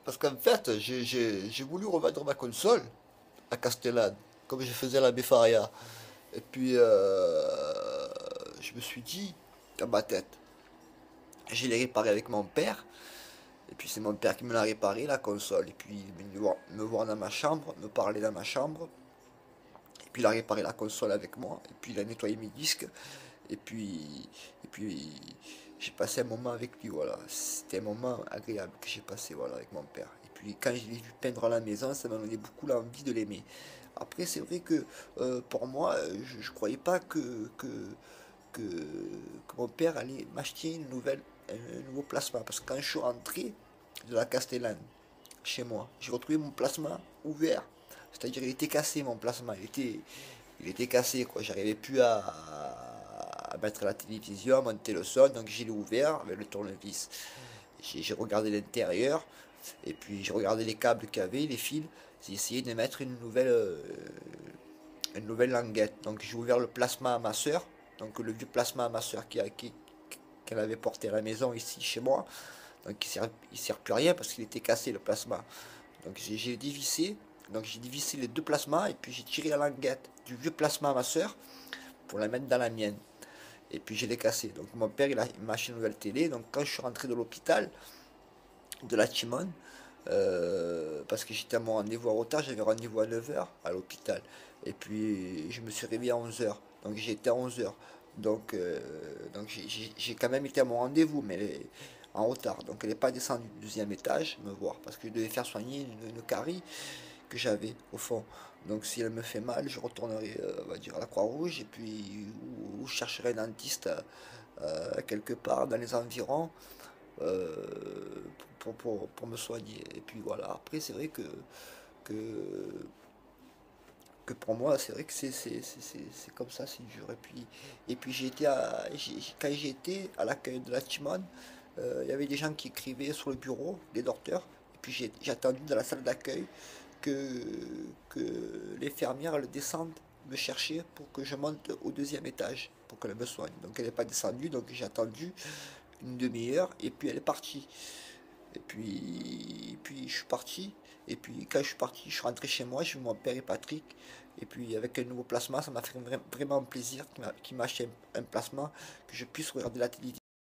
Parce qu'en fait, j'ai voulu revendre ma console à Castellane, comme je faisais à la Befaria. Et puis, je me suis dit, dans ma tête, je l'ai réparé avec mon père. Et puis, c'est mon père qui me l'a réparé, la console. Et puis, il est venu me voir dans ma chambre, me parler dans ma chambre. Et puis, il a réparé la console avec moi. Et puis, il a nettoyé mes disques. Et puis, et puis, j'ai passé un moment avec lui, voilà. C'était un moment agréable que j'ai passé, voilà, avec mon père. Et puis, quand je l'ai vu peindre la maison, ça m'a donné beaucoup l'envie de l'aimer. Après, c'est vrai que pour moi, je croyais pas que mon père allait m'acheter un nouveau plasma. Parce que quand je suis rentré de la Castellane, chez moi, j'ai retrouvé mon plasma ouvert. C'est-à-dire, il était cassé, mon plasma. Il était cassé, quoi. J'arrivais plus à mettre la télévision, à monter le son, donc j'ai ouvert avec le tournevis. J'ai regardé l'intérieur, et puis j'ai regardé les câbles qu'il y avait, les fils. J'ai essayé de mettre une nouvelle languette. Donc j'ai ouvert le plasma à ma soeur, donc le vieux plasma à ma soeur qu'elle avait porté à la maison ici chez moi. Donc il sert plus à rien parce qu'il était cassé le plasma. Donc j'ai dévissé. Donc j'ai dévissé les deux plasmas et puis j'ai tiré la languette du vieux plasma à ma soeur pour la mettre dans la mienne. Et puis je l'ai cassé. Donc mon père il m'a acheté une nouvelle télé. Donc quand je suis rentré de l'hôpital de la Timone, parce que j'étais à mon rendez-vous en retard, j'avais rendez-vous à 9 h à l'hôpital. Et puis je me suis réveillé à 11 h. Donc j'étais à 11 h. Donc j'ai quand même été à mon rendez-vous, mais en retard. Donc elle n'est pas descendue du deuxième étage me voir parce que je devais faire soigner une carie que j'avais au fond. Donc si elle me fait mal, je retournerai, on va dire, à la Croix-Rouge et puis ou je chercherai un dentiste quelque part dans les environs euh, pour me soigner. Et puis voilà, après c'est vrai que, que pour moi, c'est vrai que c'est comme ça, c'est dur. Et puis quand j'étais à l'accueil de la Timone, il y avait des gens qui écrivaient sur le bureau, des docteurs. Et puis j'ai attendu dans la salle d'accueil que, que l'infirmière elle descende me chercher pour que je monte au deuxième étage, pour qu'elle me soigne. Donc elle n'est pas descendue, donc j'ai attendu une demi-heure et puis elle est partie. Et puis je suis parti. Et puis quand je suis parti, je suis rentré chez moi, j'ai vu mon père et Patrick. Et puis avec un nouveau plasma, ça m'a fait vraiment plaisir qu'il m'a acheté un plasma, que je puisse regarder la télévision.